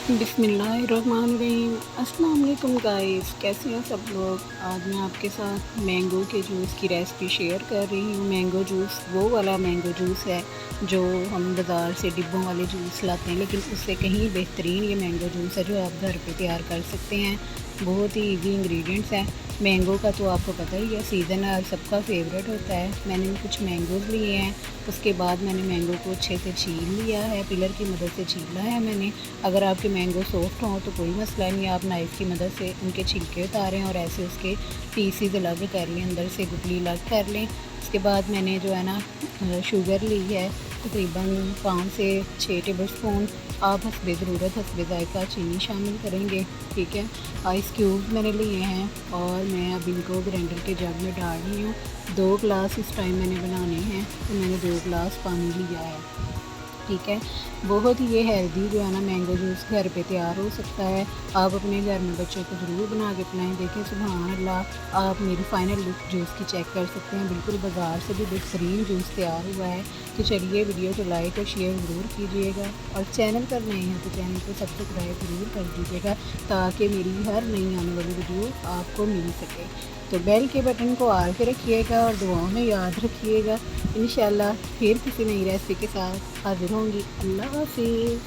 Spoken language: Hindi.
बिस्मिल्लाहिर्रहमानिर्रहीम। अस्सलाम वालेकुम गाइस, कैसे हैं सब लोग। आज मैं आपके साथ मैंगो के जूस की रेसिपी शेयर कर रही हूँ। मैंगो जूस वो वाला मैंगो जूस है जो हम बाज़ार से डिब्बों वाले जूस लाते हैं, लेकिन उससे कहीं बेहतरीन ये मैंगो जूस है जो आप घर पे तैयार कर सकते हैं। बहुत ही इजी इंग्रेडिएंट्स हैं। मैंगो का तो आपको पता ही है, सीज़न है और सबका फेवरेट होता है। मैंने कुछ मैंगोज़ लिए हैं, उसके बाद मैंने मैंगो को अच्छे से छील लिया है, पिलर की मदद से छीला है मैंने। अगर आपके मैंगो सॉफ्ट हों तो कोई मसला नहीं, आप नाइफ़ की मदद से उनके छिलके उतारें और ऐसे उसके पीसीज अलग कर लें, अंदर से गुठली अलग कर लें। उसके बाद मैंने जो है ना शुगर ली है, तकरीबन 5 से 6 टेबल स्पून। आप हस्बे ज़रूरत हस्बे ज़ायक़ा चीनी शामिल करेंगे, ठीक है। आइस क्यूब मैंने लिए हैं और मैं अब इनको ग्राइंडर के जग में डाल रही हूँ। 2 गिलास इस टाइम मैंने बनाने हैं, तो मैंने 2 गिलास पानी लिया है, ठीक है। बहुत ही ये हेल्दी जो है ना मैंगो जूस घर पे तैयार हो सकता है। आप अपने घर में बच्चों को ज़रूर बना के पिलाएं। देखें सुभान अल्लाह, आप मेरी फ़ाइनल लुक जूस की चेक कर सकते हैं। बिल्कुल बाज़ार से भी बेहतरीन जूस तैयार हुआ है। तो चलिए वीडियो को लाइक और शेयर ज़रूर कीजिएगा, और चैनल पर नए हैं तो चैनल को सब्सक्राइब ज़रूर कर दीजिएगा, ताकि मेरी हर नई आने वाली वीडियो आपको मिल सके। तो बेल के बटन को आल के रखिएगा और दुआओं में याद रखिएगा। इंशाल्लाह फिर किसी नई रेसिपी के साथ हाज़िर होंगी। अल्लाह हाफ़िज़।